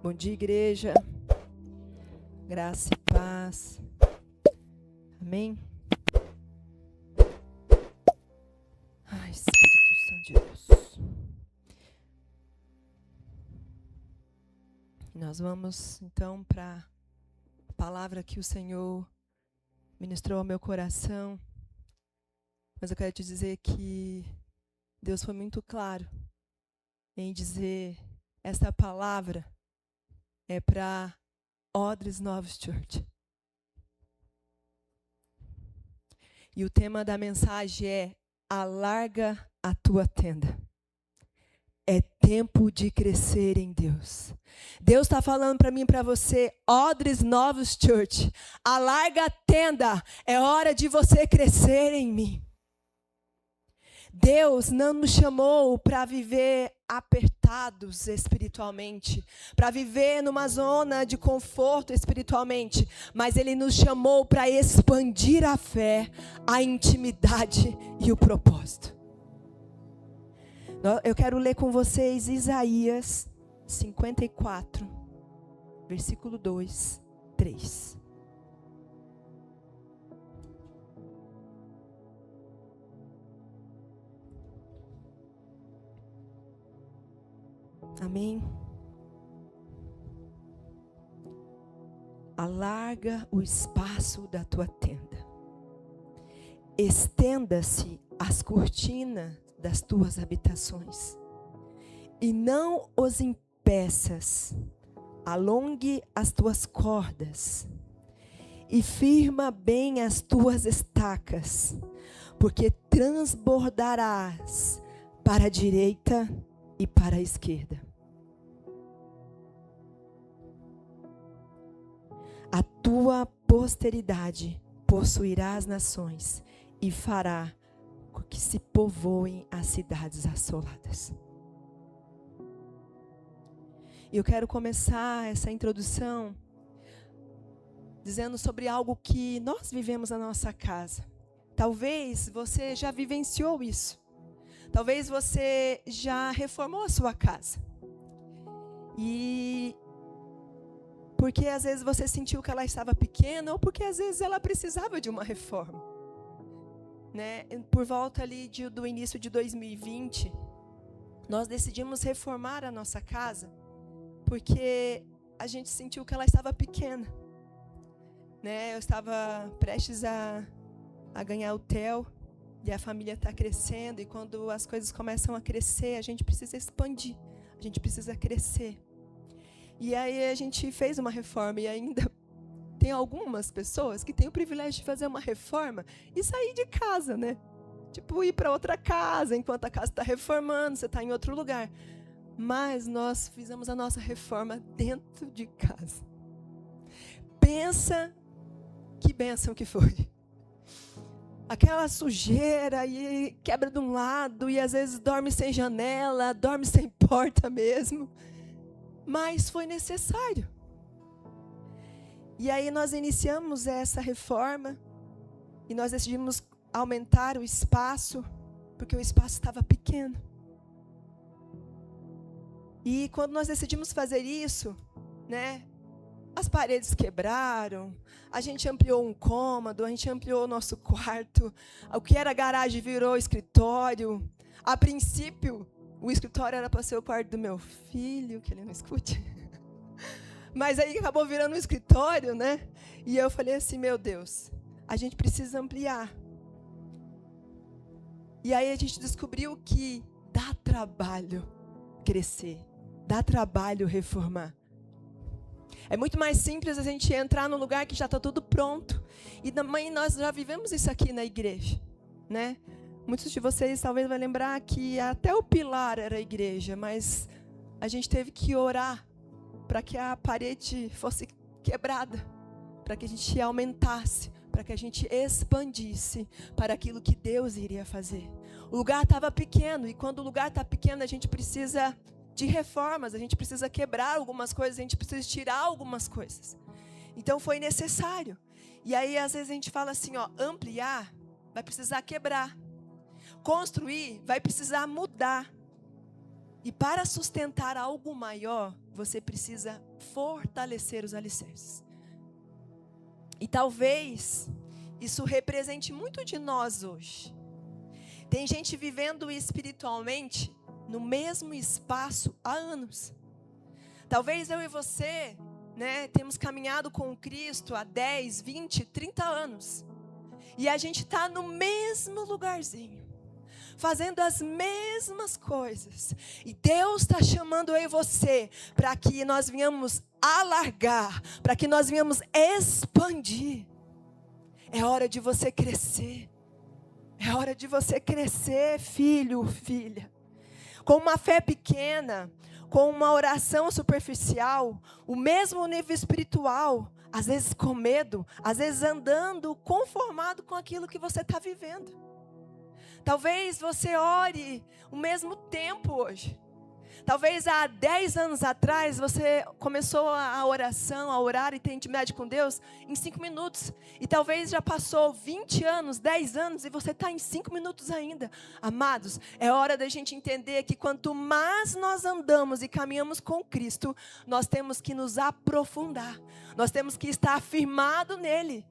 Bom dia, igreja. Graça e paz. Amém? Ai, Espírito Santo de Deus. Nós vamos, então, para a palavra que o Senhor ministrou ao meu coração. Mas eu quero te dizer que Deus foi muito claro em dizer: esta palavra é para Odres Novos Church. E o tema da mensagem é: alarga a tua tenda. É tempo de crescer em Deus. Deus está falando para mim e para você: Odres Novos Church, alarga a tenda. É hora de você crescer em mim. Deus não nos chamou para viver apertados espiritualmente, para viver numa zona de conforto espiritualmente, mas Ele nos chamou para expandir a fé, a intimidade e o propósito. Eu quero ler com vocês Isaías 54, versículo 2, 3. Amém? Alarga o espaço da tua tenda. Estenda-se as cortinas das tuas habitações. E não os impeças. Alongue as tuas cordas. E firma bem as tuas estacas. Porque transbordarás para a direita e para a esquerda. A tua posteridade possuirá as nações e fará com que se povoem as cidades assoladas. E eu quero começar essa introdução dizendo sobre algo que nós vivemos na nossa casa. Talvez você já vivenciou isso. Talvez você já reformou a sua casa. E porque às vezes você sentiu que ela estava pequena, ou porque às vezes ela precisava de uma reforma. Né? Por volta ali do início de 2020, nós decidimos reformar a nossa casa, porque a gente sentiu que ela estava pequena. Né? Eu estava prestes a ganhar o TEL, e a família está crescendo, e quando as coisas começam a crescer, a gente precisa expandir, a gente precisa crescer. E aí a gente fez uma reforma, e ainda tem algumas pessoas que têm o privilégio de fazer uma reforma e sair de casa, né? Tipo, ir para outra casa, enquanto a casa está reformando, você está em outro lugar. Mas nós fizemos a nossa reforma dentro de casa. Pensa que bênção que foi. Aquela sujeira e quebra de um lado, e às vezes dorme sem janela, dorme sem porta mesmo. Mas foi necessário. E aí nós iniciamos essa reforma e nós decidimos aumentar o espaço, porque o espaço estava pequeno. E quando nós decidimos fazer isso, né, as paredes quebraram, a gente ampliou um cômodo, a gente ampliou o nosso quarto, o que era garagem virou escritório. A princípio, o escritório era para ser o quarto do meu filho, que ele não escute. Mas aí acabou virando um escritório, né? E eu falei assim, meu Deus, a gente precisa ampliar. E aí a gente descobriu que dá trabalho crescer, dá trabalho reformar. É muito mais simples a gente entrar num lugar que já está tudo pronto. E também nós já vivemos isso aqui na igreja, né? Muitos de vocês talvez vão lembrar que até o pilar era a igreja, mas a gente teve que orar para que a parede fosse quebrada, para que a gente aumentasse, para que a gente expandisse para aquilo que Deus iria fazer. O lugar estava pequeno, e quando o lugar está pequeno, a gente precisa de reformas, a gente precisa quebrar algumas coisas, a gente precisa tirar algumas coisas. Então foi necessário. E aí às vezes a gente fala assim, ó, ampliar vai precisar quebrar. Construir vai precisar mudar. E para sustentar algo maior, você precisa fortalecer os alicerces. E talvez isso represente muito de nós hoje. Tem gente vivendo espiritualmente no mesmo espaço há anos. Talvez eu e você, temos caminhado com Cristo há 10, 20, 30 anos. E a gente está no mesmo lugarzinho, fazendo as mesmas coisas. E Deus está chamando eu e você para que nós venhamos alargar, para que nós venhamos expandir. É hora de você crescer. É hora de você crescer, filho, filha. Com uma fé pequena, com uma oração superficial, o mesmo nível espiritual, às vezes com medo, às vezes andando conformado com aquilo que você está vivendo. Talvez você ore o mesmo tempo hoje. Talvez há 10 anos atrás você começou a oração, a orar e ter intimidade com Deus em 5 minutos. E talvez já passou 20 anos, 10 anos e você está em 5 minutos ainda. Amados, é hora da gente entender que quanto mais nós andamos e caminhamos com Cristo, nós temos que nos aprofundar. Nós temos que estar firmado nele.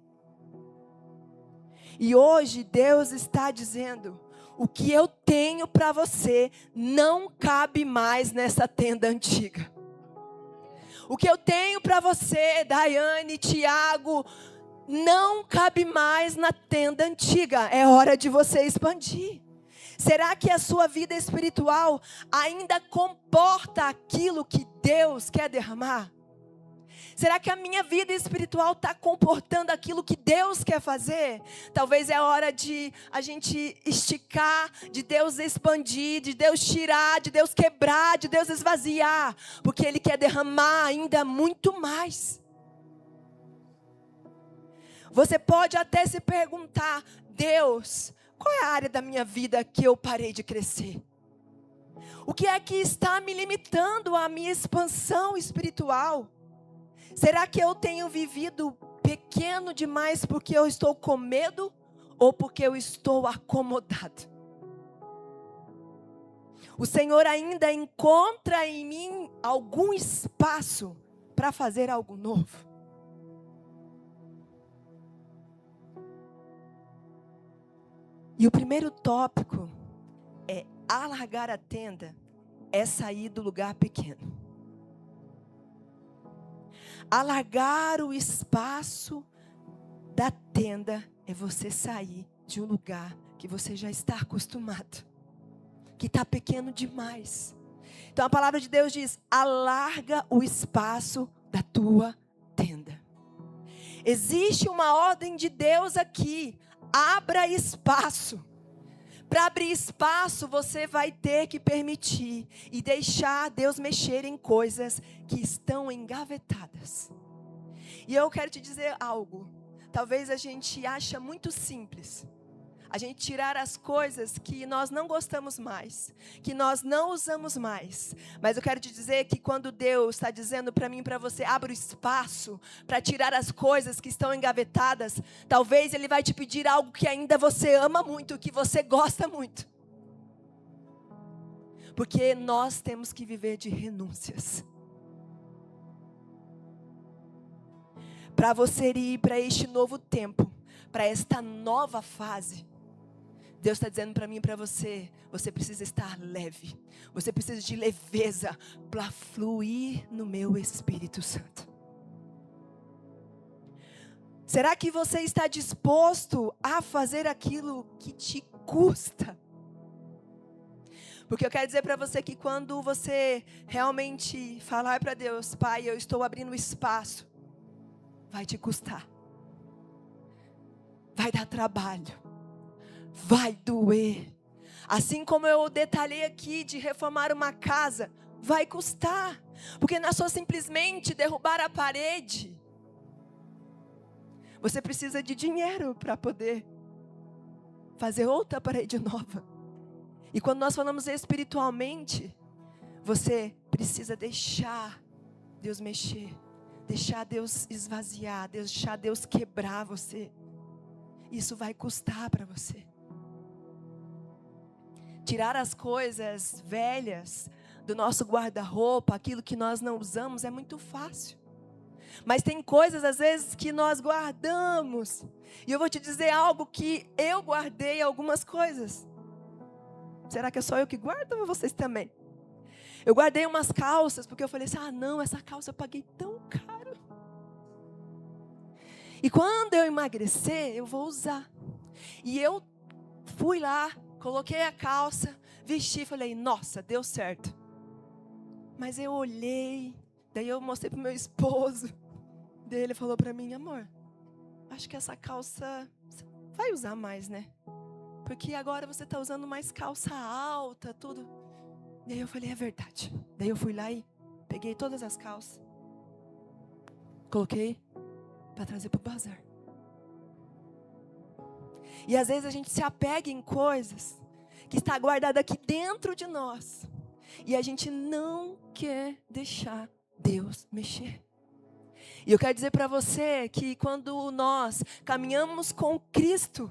E hoje Deus está dizendo: o que eu tenho para você não cabe mais nessa tenda antiga. O que eu tenho para você, Daiane, Tiago, não cabe mais na tenda antiga. É hora de você expandir. Será que a sua vida espiritual ainda comporta aquilo que Deus quer derramar? Será que a minha vida espiritual está comportando aquilo que Deus quer fazer? Talvez é hora de a gente esticar, de Deus expandir, de Deus tirar, de Deus quebrar, de Deus esvaziar. Porque Ele quer derramar ainda muito mais. Você pode até se perguntar: Deus, qual é a área da minha vida que eu parei de crescer? O que é que está me limitando à minha expansão espiritual? Será que eu tenho vivido pequeno demais porque eu estou com medo ou porque eu estou acomodado? O Senhor ainda encontra em mim algum espaço para fazer algo novo? E o primeiro tópico é: alargar a tenda é sair do lugar pequeno. Alargar o espaço da tenda é você sair de um lugar que você já está acostumado, que está pequeno demais. Então a palavra de Deus diz: alarga o espaço da tua tenda. Existe uma ordem de Deus aqui: abra espaço. Para abrir espaço, você vai ter que permitir e deixar Deus mexer em coisas que estão engavetadas. E eu quero te dizer algo. Talvez a gente ache muito simples a gente tirar as coisas que nós não gostamos mais, que nós não usamos mais. Mas eu quero te dizer que quando Deus está dizendo para mim e para você: abra o espaço para tirar as coisas que estão engavetadas, talvez Ele vai te pedir algo que ainda você ama muito, que você gosta muito. Porque nós temos que viver de renúncias. Para você ir para este novo tempo, para esta nova fase, Deus está dizendo para mim e para você: você precisa estar leve. Você precisa de leveza para fluir no meu Espírito Santo. Será que você está disposto a fazer aquilo que te custa? Porque eu quero dizer para você que quando você realmente falar para Deus: Pai, eu estou abrindo espaço, vai te custar. Vai dar trabalho. Vai doer. Assim como eu detalhei aqui de reformar uma casa, vai custar. Porque não é só simplesmente derrubar a parede. Você precisa de dinheiro para poder fazer outra parede nova. E quando nós falamos espiritualmente, você precisa deixar Deus mexer, deixar Deus esvaziar, deixar Deus quebrar você. Isso vai custar para você. Tirar as coisas velhas do nosso guarda-roupa, aquilo que nós não usamos, é muito fácil. Mas tem coisas, às vezes, que nós guardamos. E eu vou te dizer algo que eu guardei algumas coisas. Será que é só eu que guardo ou vocês também? Eu guardei umas calças, porque eu falei assim, não, essa calça eu paguei tão caro. E quando eu emagrecer, eu vou usar. E eu fui lá, coloquei a calça, vesti e falei, nossa, deu certo. Mas eu olhei, daí eu mostrei para o meu esposo. Daí ele falou para mim, amor, acho que essa calça você vai usar mais, né? Porque agora você está usando mais calça alta, tudo. Daí eu falei, é verdade. Daí eu fui lá e peguei todas as calças. Coloquei para trazer para o bazar. E às vezes a gente se apega em coisas que está guardada aqui dentro de nós. E a gente não quer deixar Deus mexer. E eu quero dizer para você que quando nós caminhamos com Cristo,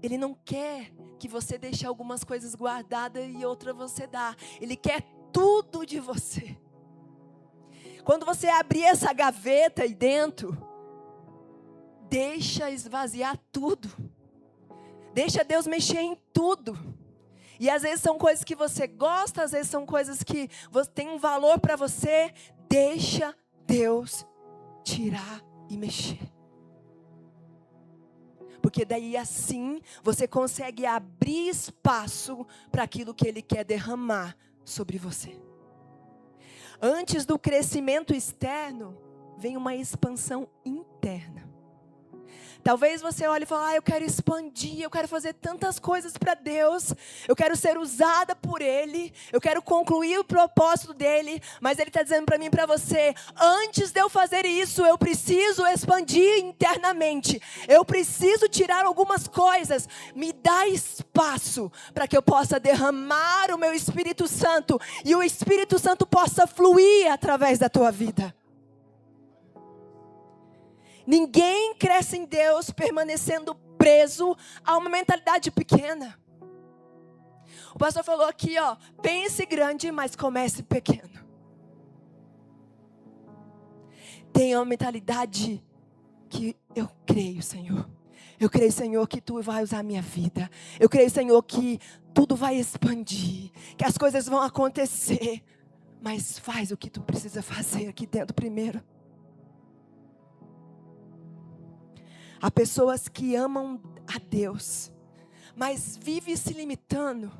Ele não quer que você deixe algumas coisas guardadas e outras você dá. Ele quer tudo de você. Quando você abrir essa gaveta aí dentro, deixa esvaziar tudo. Deixa Deus mexer em tudo. E às vezes são coisas que você gosta, às vezes são coisas que tem um valor para você. Deixa Deus tirar e mexer. Porque daí assim você consegue abrir espaço para aquilo que Ele quer derramar sobre você. Antes do crescimento externo, vem uma expansão interna. Talvez você olhe e fale, eu quero expandir, eu quero fazer tantas coisas para Deus, eu quero ser usada por Ele, eu quero concluir o propósito dEle, mas Ele está dizendo para mim e para você, antes de eu fazer isso, eu preciso expandir internamente, eu preciso tirar algumas coisas, me dá espaço para que eu possa derramar o meu Espírito Santo, e o Espírito Santo possa fluir através da tua vida. Ninguém cresce em Deus permanecendo preso a uma mentalidade pequena. O pastor falou aqui, pense grande, mas comece pequeno. Tenha uma mentalidade que eu creio, Senhor. Eu creio, Senhor, que Tu vai usar a minha vida. Eu creio, Senhor, que tudo vai expandir, que as coisas vão acontecer. Mas faz o que Tu precisa fazer aqui dentro primeiro. Há pessoas que amam a Deus, mas vive se limitando,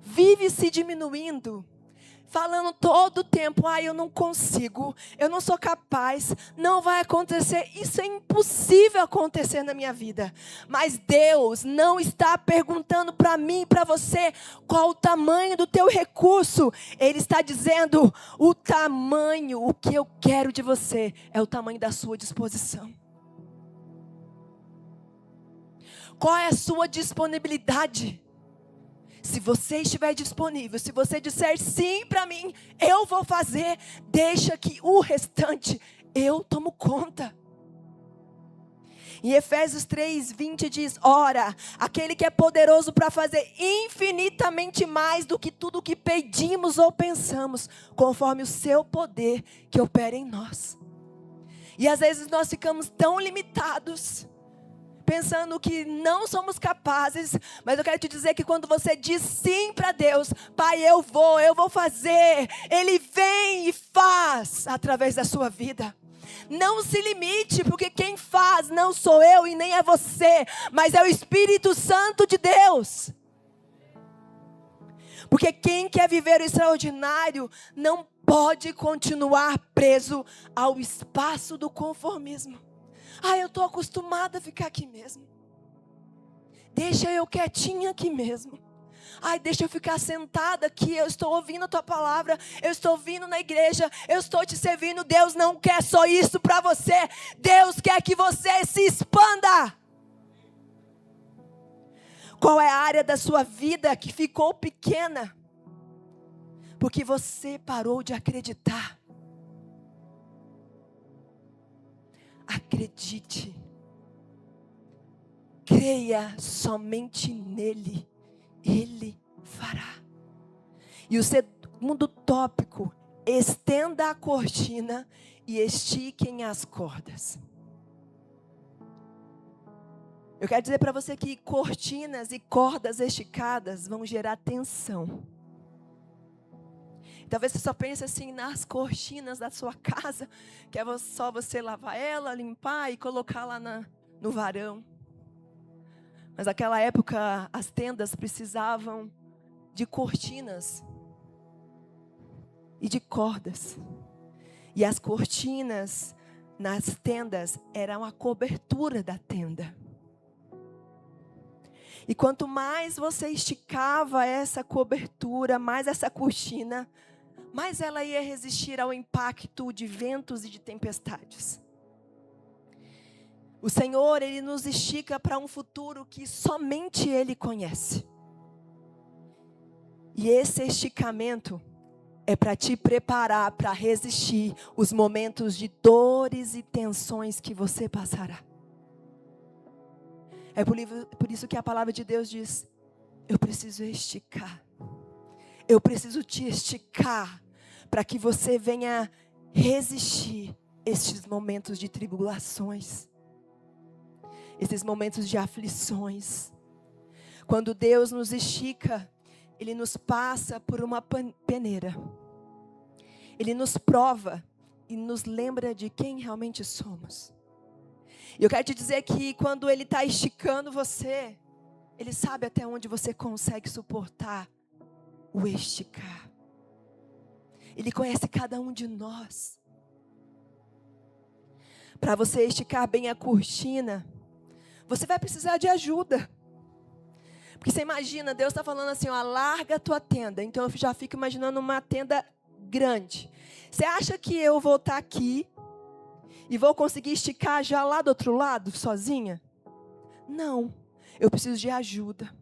vive se diminuindo, falando todo o tempo, eu não consigo, eu não sou capaz, não vai acontecer, isso é impossível acontecer na minha vida. Mas Deus não está perguntando para mim e para você qual o tamanho do teu recurso. Ele está dizendo, o que eu quero de você é o tamanho da sua disposição. Qual é a sua disponibilidade? Se você estiver disponível, se você disser sim para mim, eu vou fazer, deixa que o restante eu tomo conta. Em Efésios 3:20 diz, ora, aquele que é poderoso para fazer infinitamente mais do que tudo que pedimos ou pensamos, conforme o seu poder que opera em nós. E às vezes nós ficamos tão limitados, pensando que não somos capazes, mas eu quero te dizer que quando você diz sim para Deus, Pai, eu vou fazer, Ele vem e faz através da sua vida. Não se limite, porque quem faz não sou eu e nem é você, mas é o Espírito Santo de Deus. Porque quem quer viver o extraordinário não pode continuar preso ao espaço do conformismo. Eu estou acostumada a ficar aqui mesmo. Deixa eu quietinha aqui mesmo. Deixa eu ficar sentada aqui. Eu estou ouvindo a tua palavra. Eu estou vindo na igreja. Eu estou te servindo. Deus não quer só isso para você. Deus quer que você se expanda. Qual é a área da sua vida que ficou pequena? Porque você parou de acreditar. Acredite, creia somente nele, Ele fará. E Segundo tópico, estenda a cortina e estiquem as cordas. Eu quero dizer para você que cortinas e cordas esticadas vão gerar tensão. Talvez você só pense assim nas cortinas da sua casa, que é só você lavar ela, limpar e colocar lá no varão. Mas naquela época as tendas precisavam de cortinas e de cordas. E as cortinas nas tendas eram a cobertura da tenda. E quanto mais você esticava essa cobertura, mais essa cortina, mais ela ia resistir ao impacto de ventos e de tempestades. O Senhor, Ele nos estica para um futuro que somente Ele conhece. E esse esticamento é para te preparar para resistir os momentos de dores e tensões que você passará. É por isso que a palavra de Deus diz: eu preciso esticar. Eu preciso te esticar para que você venha resistir estes momentos de tribulações, esses momentos de aflições. Quando Deus nos estica, Ele nos passa por uma peneira. Ele nos prova e nos lembra de quem realmente somos. E eu quero te dizer que quando Ele está esticando você, Ele sabe até onde você consegue suportar o esticar. Ele conhece cada um de nós. Para você esticar bem a cortina, você vai precisar de ajuda. Porque você imagina, Deus está falando assim, ó, alarga a tua tenda. Então eu já fico imaginando uma tenda grande. Você acha que eu vou estar aqui e vou conseguir esticar já lá do outro lado, sozinha? Não, eu preciso de ajuda.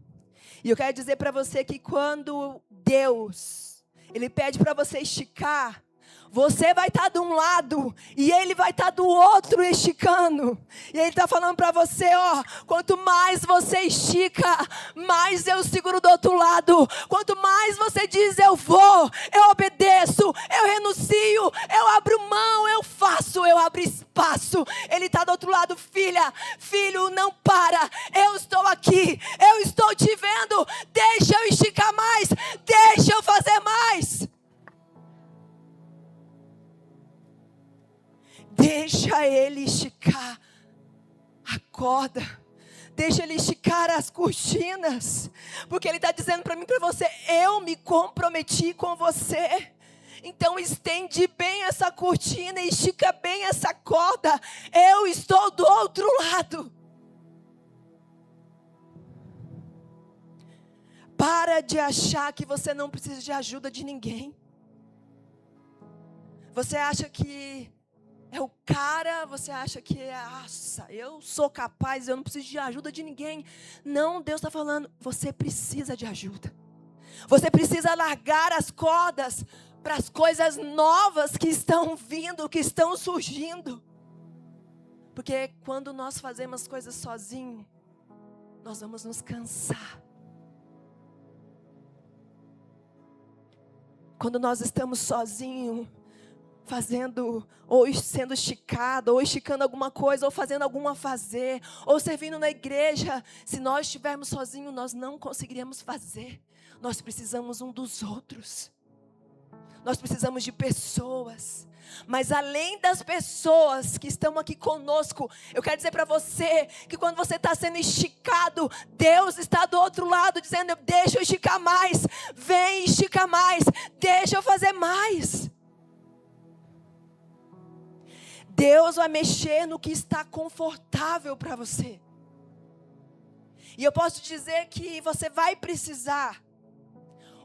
E eu quero dizer para você que quando Deus, Ele pede para você esticar, você vai estar de um lado e Ele vai estar do outro esticando. E Ele está falando para você, ó, quanto mais você estica, mais eu seguro do outro lado. Quanto mais você diz, eu vou, eu obedeço, eu renuncio, eu abro mão, eu faço, eu abro espaço. Ele está do outro lado, filha, filho, não para. Eu estou aqui, eu estou te vendo. Deixa eu esticar mais, deixa eu fazer mais. Deixa Ele esticar a corda. Deixa Ele esticar as cortinas. Porque Ele está dizendo para mim e para você, eu me comprometi com você. Então estende bem essa cortina, estica bem essa corda. Eu estou do outro lado. Para de achar que você não precisa de ajuda de ninguém. Você acha que é o cara, você acha que nossa, eu sou capaz, eu não preciso de ajuda de ninguém. Não, Deus está falando, você precisa de ajuda. Você precisa largar as cordas para as coisas novas que estão vindo, que estão surgindo. Porque quando nós fazemos coisas sozinhos, nós vamos nos cansar. Quando nós estamos sozinhos, fazendo, ou sendo esticado, ou esticando alguma coisa, ou fazendo alguma fazer, ou servindo na igreja, se nós estivermos sozinhos, nós não conseguiríamos fazer. Nós precisamos um dos outros. Nós precisamos de pessoas. Mas além das pessoas que estão aqui conosco, eu quero dizer para você que quando você está sendo esticado, Deus está do outro lado dizendo, deixa eu esticar mais, vem esticar mais, deixa eu fazer mais. Deus vai mexer no que está confortável para você. E eu posso dizer que você vai precisar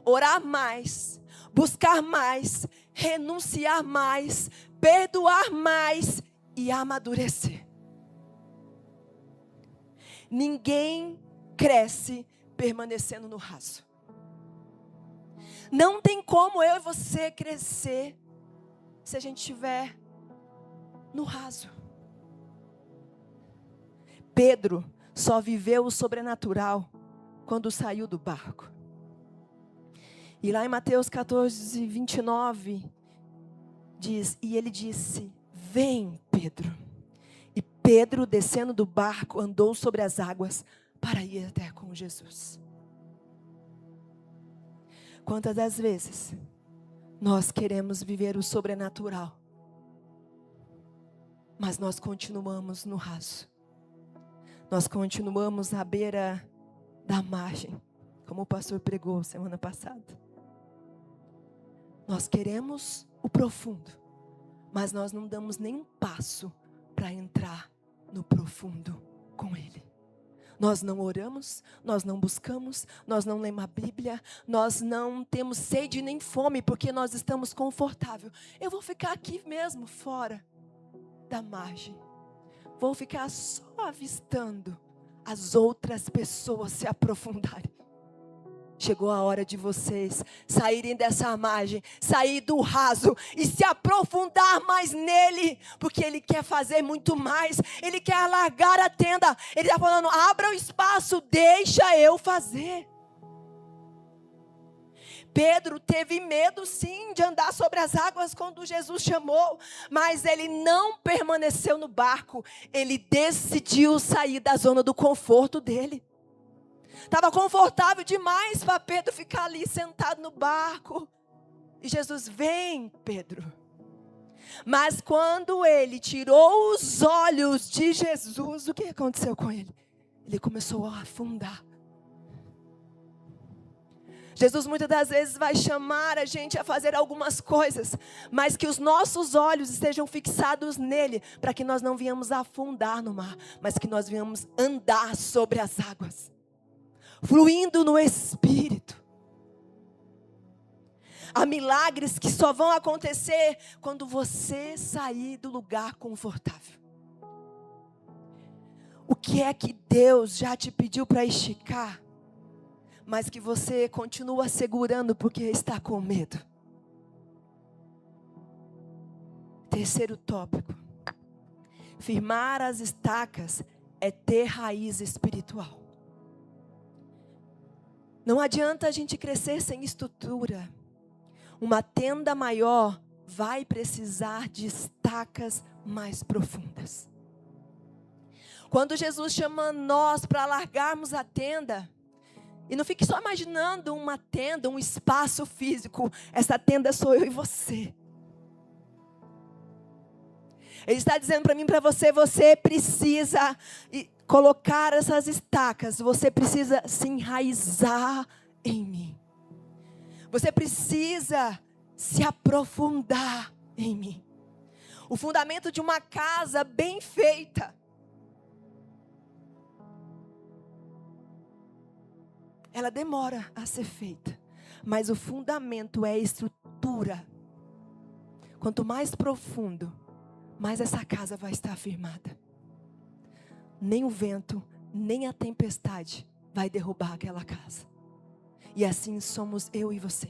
orar mais, buscar mais, renunciar mais, perdoar mais e amadurecer. Ninguém cresce permanecendo no raso. Não tem como eu e você crescer se a gente estiver no raso. Pedro só viveu o sobrenatural quando saiu do barco. E lá em Mateus 14, 29, diz, e ele disse, vem, Pedro. E Pedro, descendo do barco, andou sobre as águas para ir até com Jesus. Quantas das vezes nós queremos viver o sobrenatural, mas nós continuamos no raso. Nós continuamos à beira da margem, como o pastor pregou semana passada. Nós queremos o profundo, mas nós não damos nem um passo para entrar no profundo com Ele. Nós não oramos, nós não buscamos, nós não lemos a Bíblia, nós não temos sede nem fome, porque nós estamos confortáveis. Eu vou ficar aqui mesmo, fora da margem. Vou ficar só avistando as outras pessoas se aprofundarem. Chegou a hora de vocês saírem dessa margem, sair do raso e se aprofundar mais nele, porque Ele quer fazer muito mais, Ele quer alargar a tenda. Ele está falando, abra o espaço, deixa eu fazer. Pedro teve medo sim de andar sobre as águas quando Jesus chamou, mas ele não permaneceu no barco, ele decidiu sair da zona do conforto dele. Estava confortável demais para Pedro ficar ali sentado no barco. E Jesus, vem, Pedro. Mas quando ele tirou os olhos de Jesus, o que aconteceu com ele? Ele começou a afundar. Jesus muitas das vezes vai chamar a gente a fazer algumas coisas, mas que os nossos olhos estejam fixados nele, para que nós não venhamos afundar no mar, mas que nós venhamos andar sobre as águas, fluindo no Espírito. Há milagres que só vão acontecer quando você sair do lugar confortável. O que é que Deus já te pediu para esticar, mas que você continua segurando porque está com medo? Terceiro tópico. Firmar as estacas é ter raiz espiritual. Não adianta a gente crescer sem estrutura. Uma tenda maior vai precisar de estacas mais profundas. Quando Jesus chama nós para largarmos a tenda, e não fique só imaginando uma tenda, um espaço físico. Essa tenda sou eu e você. Ele está dizendo para mim, para você, você precisa colocar essas estacas. Você precisa se enraizar em mim. Você precisa se aprofundar em mim. O fundamento de uma casa bem feita, ela demora a ser feita, mas o fundamento é a estrutura. Quanto mais profundo, mais essa casa vai estar firmada. Nem o vento, nem a tempestade vai derrubar aquela casa. E assim somos eu e você.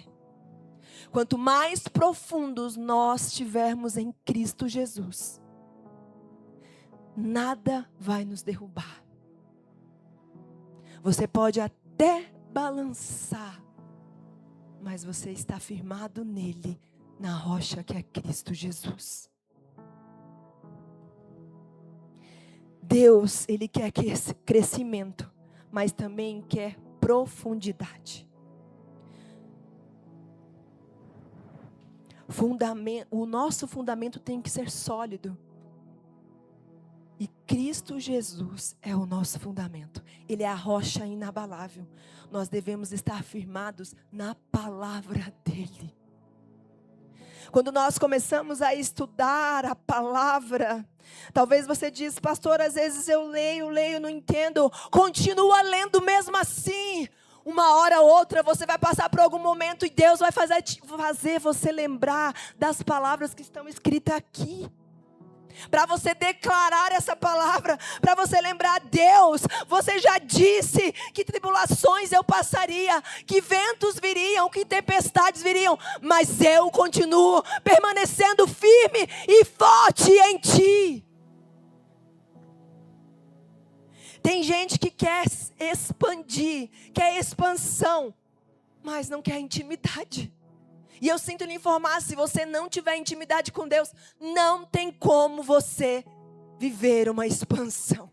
Quanto mais profundos nós estivermos em Cristo Jesus, nada vai nos derrubar. Você pode até balançar, mas você está firmado nele, na rocha que é Cristo Jesus. Deus, Ele quer crescimento, mas também quer profundidade. O nosso fundamento tem que ser sólido. E Cristo Jesus é o nosso fundamento. Ele é a rocha inabalável. Nós devemos estar firmados na palavra dEle. Quando nós começamos a estudar a palavra, talvez você diz, pastor, às vezes eu leio, não entendo. Continua lendo mesmo assim. Uma hora ou outra você vai passar por algum momento e Deus vai fazer você lembrar das palavras que estão escritas aqui. Para você declarar essa palavra, para você lembrar, Deus, você já disse que tribulações eu passaria, que ventos viriam, que tempestades viriam, mas eu continuo permanecendo firme e forte em Ti. Tem gente que quer expandir, quer expansão, mas não quer intimidade. E eu sinto lhe informar, se você não tiver intimidade com Deus, não tem como você viver uma expansão.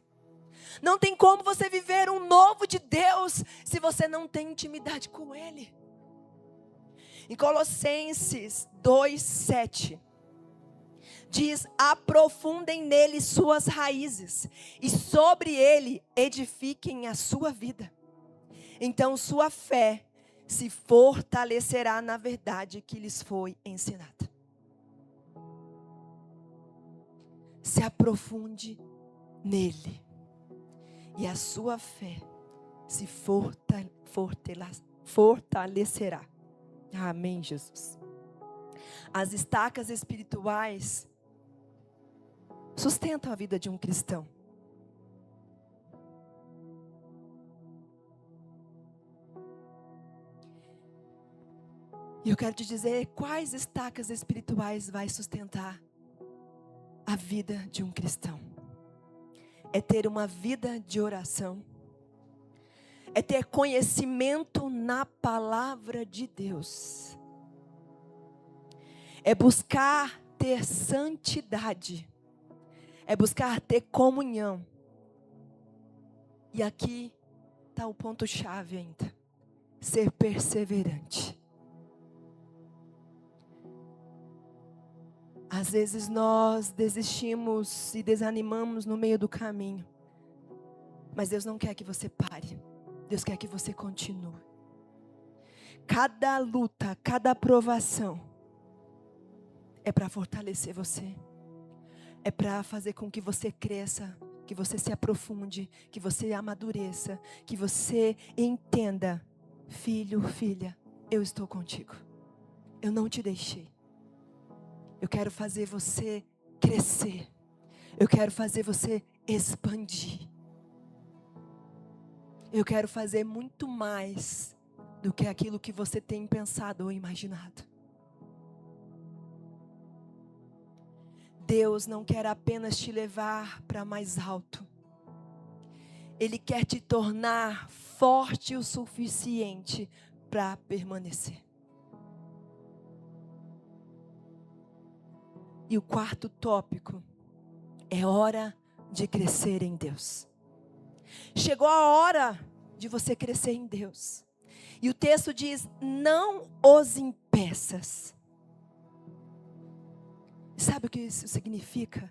Não tem como você viver um novo de Deus, se você não tem intimidade com Ele. Em Colossenses 2:7, diz: aprofundem nele suas raízes, e sobre ele edifiquem a sua vida. Então sua fé se fortalecerá na verdade que lhes foi ensinada. Se aprofunde nele, e a sua fé se fortalecerá. Amém, Jesus. As estacas espirituais sustentam a vida de um cristão. E eu quero te dizer quais estacas espirituais vai sustentar a vida de um cristão. É ter uma vida de oração. É ter conhecimento na palavra de Deus. É buscar ter santidade. É buscar ter comunhão. E aqui está o ponto-chave ainda. Ser perseverante. Às vezes nós desistimos e desanimamos no meio do caminho. Mas Deus não quer que você pare. Deus quer que você continue. Cada luta, cada provação é para fortalecer você. É para fazer com que você cresça, que você se aprofunde, que você amadureça, que você entenda: filho, filha, eu estou contigo. Eu não te deixei. Eu quero fazer você crescer. Eu quero fazer você expandir. Eu quero fazer muito mais do que aquilo que você tem pensado ou imaginado. Deus não quer apenas te levar para mais alto. Ele quer te tornar forte o suficiente para permanecer. E o quarto tópico é hora de crescer em Deus. Chegou a hora de você crescer em Deus. E o texto diz: não os impeças. Sabe o que isso significa?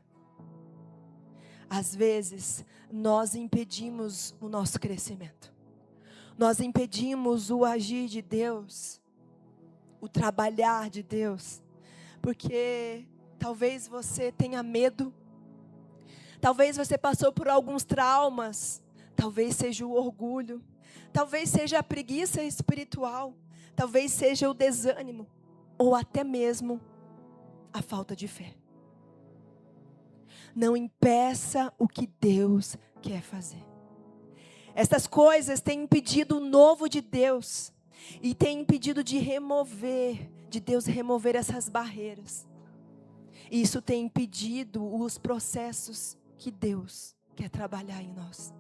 Às vezes, nós impedimos o nosso crescimento. Nós impedimos o agir de Deus, o trabalhar de Deus, porque talvez você tenha medo, talvez você passou por alguns traumas, talvez seja o orgulho, talvez seja a preguiça espiritual, talvez seja o desânimo, ou até mesmo a falta de fé. Não impeça o que Deus quer fazer. Essas coisas têm impedido o novo de Deus, e têm impedido de Deus remover essas barreiras. E isso tem impedido os processos que Deus quer trabalhar em nós.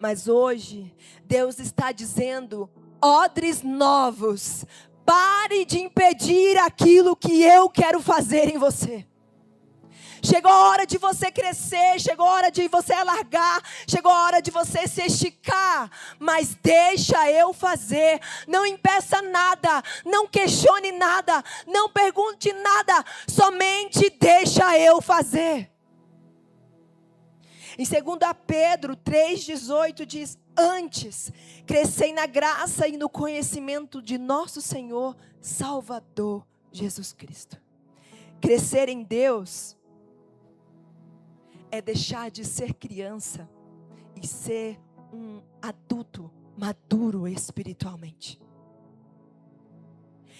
Mas hoje, Deus está dizendo: odres novos, pare de impedir aquilo que eu quero fazer em você. Chegou a hora de você crescer, chegou a hora de você alargar, chegou a hora de você se esticar, mas deixa eu fazer. Não impeça nada, não questione nada, não pergunte nada, somente deixa eu fazer. Em 2 Pedro 3,18 diz: antes, crescei na graça e no conhecimento de nosso Senhor Salvador Jesus Cristo. Crescer em Deus é deixar de ser criança e ser um adulto maduro espiritualmente.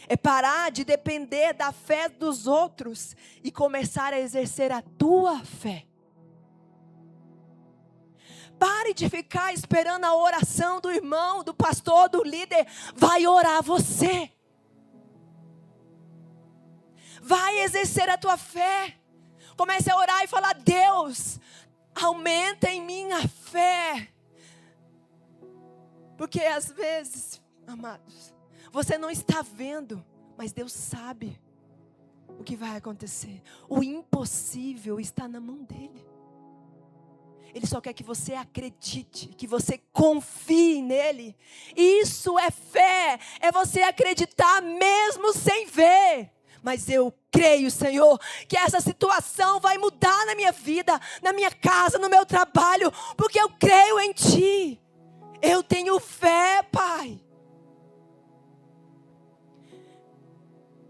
É parar de depender da fé dos outros e começar a exercer a tua fé. Pare de ficar esperando a oração do irmão, do pastor, do líder. Vai orar você. Vai exercer a tua fé. Comece a orar e falar: Deus, aumenta em mim a fé. Porque às vezes, amados, você não está vendo, mas Deus sabe o que vai acontecer. O impossível está na mão dele. Ele só quer que você acredite, que você confie nele. Isso é fé, é você acreditar mesmo sem ver. Mas eu creio, Senhor, que essa situação vai mudar na minha vida, na minha casa, no meu trabalho, porque eu creio em Ti. Eu tenho fé, Pai.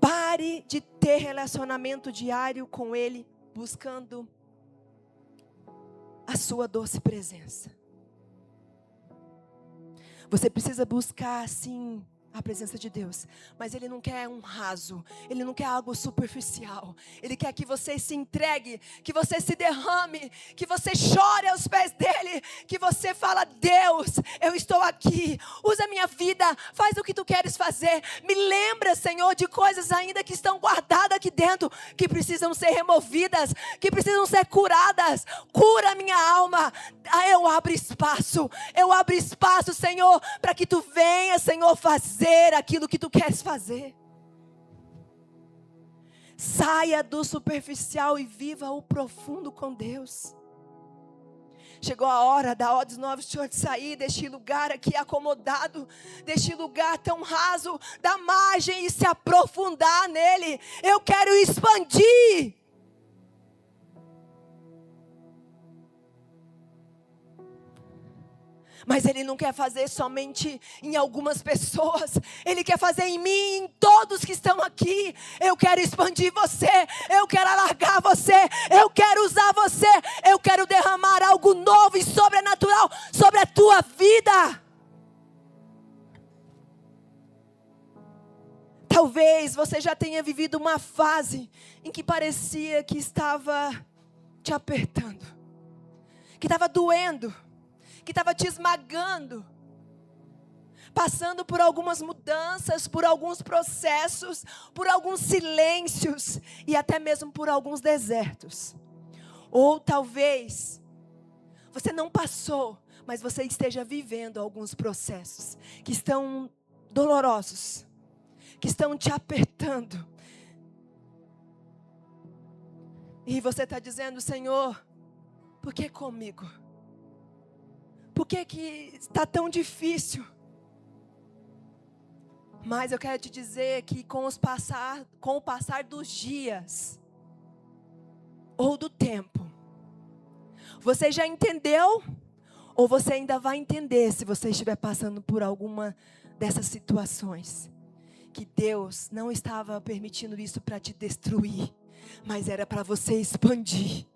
Pare de ter relacionamento diário com Ele, buscando a sua doce presença. Você precisa buscar, sim, a presença de Deus, mas Ele não quer um raso, Ele não quer algo superficial. Ele quer que você se entregue, que você se derrame, que você chore aos pés dEle, que você fala: Deus, eu estou aqui, usa a minha vida, faz o que Tu queres fazer. Me lembra, Senhor, de coisas ainda que estão guardadas aqui dentro, que precisam ser removidas, que precisam ser curadas. Cura a minha alma. Eu abro espaço, Senhor, para que Tu venha, Senhor, fazer aquilo que Tu queres fazer. Saia do superficial e viva o profundo com Deus. Chegou a hora da Odds Novos Church sair deste lugar aqui acomodado, deste lugar tão raso, da margem, e se aprofundar nele. Eu quero expandir. Mas Ele não quer fazer somente em algumas pessoas. Ele quer fazer em mim e em todos que estão aqui. Eu quero expandir você. Eu quero alargar você. Eu quero usar você. Eu quero derramar algo novo e sobrenatural sobre a tua vida. Talvez você já tenha vivido uma fase em que parecia que estava te apertando, que estava doendo, que estava te esmagando, passando por algumas mudanças, por alguns processos, por alguns silêncios e até mesmo por alguns desertos. Ou talvez você não passou, mas você esteja vivendo alguns processos que estão dolorosos, que estão te apertando. E você está dizendo: Senhor, por que comigo? Por que está tão difícil? Mas eu quero te dizer que com o passar dos dias, ou do tempo, você já entendeu, ou você ainda vai entender se você estiver passando por alguma dessas situações, que Deus não estava permitindo isso para te destruir, mas era para você expandir.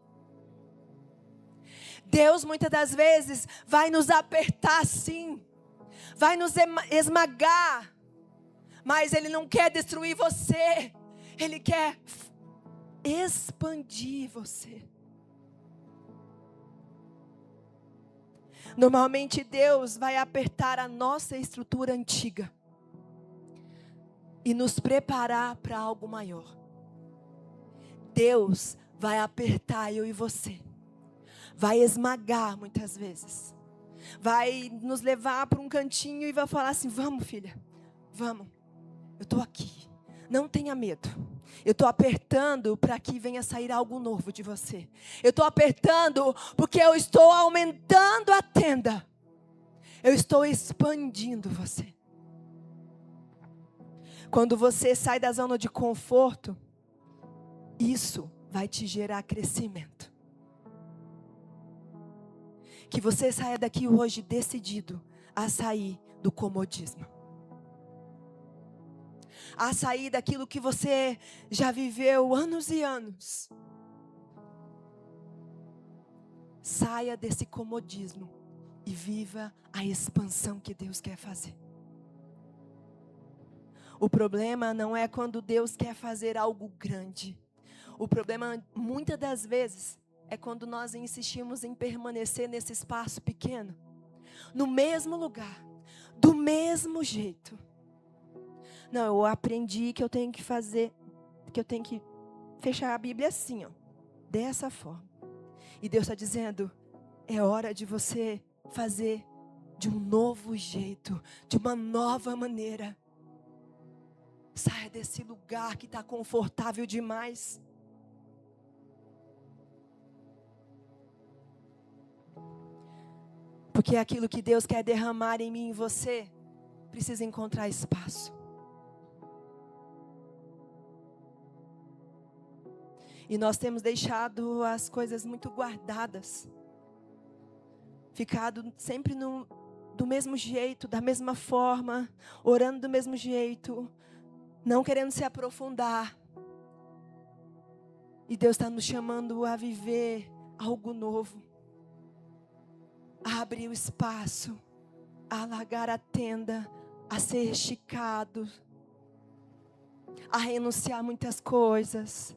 Deus muitas das vezes vai nos apertar, sim, vai nos esmagar, mas Ele não quer destruir você, Ele quer expandir você. Normalmente Deus vai apertar a nossa estrutura antiga e nos preparar para algo maior. Deus vai apertar eu e você, vai esmagar muitas vezes, vai nos levar para um cantinho e vai falar assim: vamos, filha, vamos, eu estou aqui, não tenha medo. Eu estou apertando para que venha sair algo novo de você. Eu estou apertando porque eu estou aumentando a tenda. Eu estou expandindo você. Quando você sai da zona de conforto, isso vai te gerar crescimento. Que você saia daqui hoje decidido a sair do comodismo, a sair daquilo que você já viveu anos e anos. Saia desse comodismo e viva a expansão que Deus quer fazer. O problema não é quando Deus quer fazer algo grande. O problema, muitas das vezes, é quando nós insistimos em permanecer nesse espaço pequeno, no mesmo lugar, do mesmo jeito. Não, eu aprendi que eu tenho que fazer, que eu tenho que fechar a Bíblia assim, ó, dessa forma. E Deus está dizendo: é hora de você fazer de um novo jeito, de uma nova maneira. Saia desse lugar que está confortável demais. Porque aquilo que Deus quer derramar em mim e em você, precisa encontrar espaço. E nós temos deixado as coisas muito guardadas. Ficado sempre do mesmo jeito, da mesma forma, orando do mesmo jeito, não querendo se aprofundar. E Deus está nos chamando a viver algo novo. A abrir o espaço, a alargar a tenda, a ser esticado, a renunciar a muitas coisas.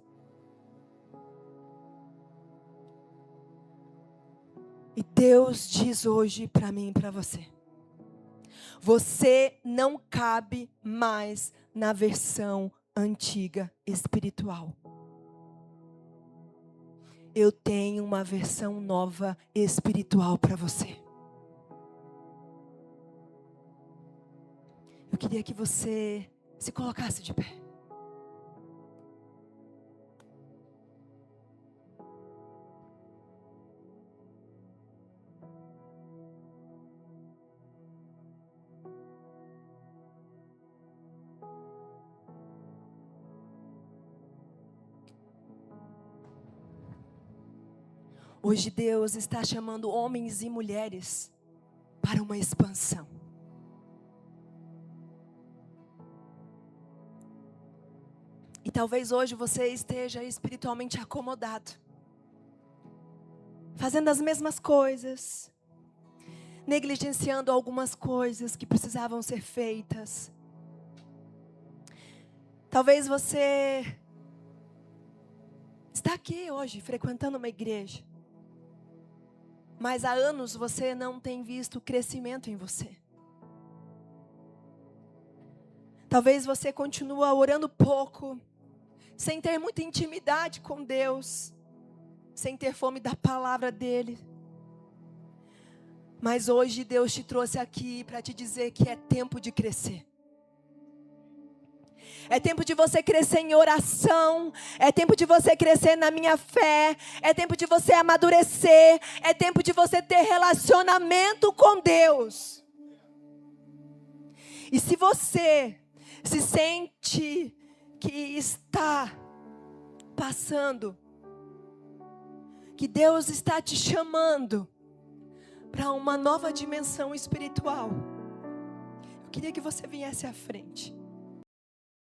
E Deus diz hoje para mim e para você: você não cabe mais na versão antiga espiritual. Eu tenho uma versão nova espiritual para você. Eu queria que você se colocasse de pé. Hoje Deus está chamando homens e mulheres para uma expansão. E talvez hoje você esteja espiritualmente acomodado, fazendo as mesmas coisas, negligenciando algumas coisas que precisavam ser feitas. Talvez você está aqui hoje frequentando uma igreja, mas há anos você não tem visto crescimento em você. Talvez você continue orando pouco, sem ter muita intimidade com Deus, sem ter fome da palavra dEle. Mas hoje Deus te trouxe aqui para te dizer que é tempo de crescer. É tempo de você crescer em oração. É tempo de você crescer na minha fé. É tempo de você amadurecer. É tempo de você ter relacionamento com Deus. E se você se sente que está passando, que Deus está te chamando para uma nova dimensão espiritual, eu queria que você viesse à frente.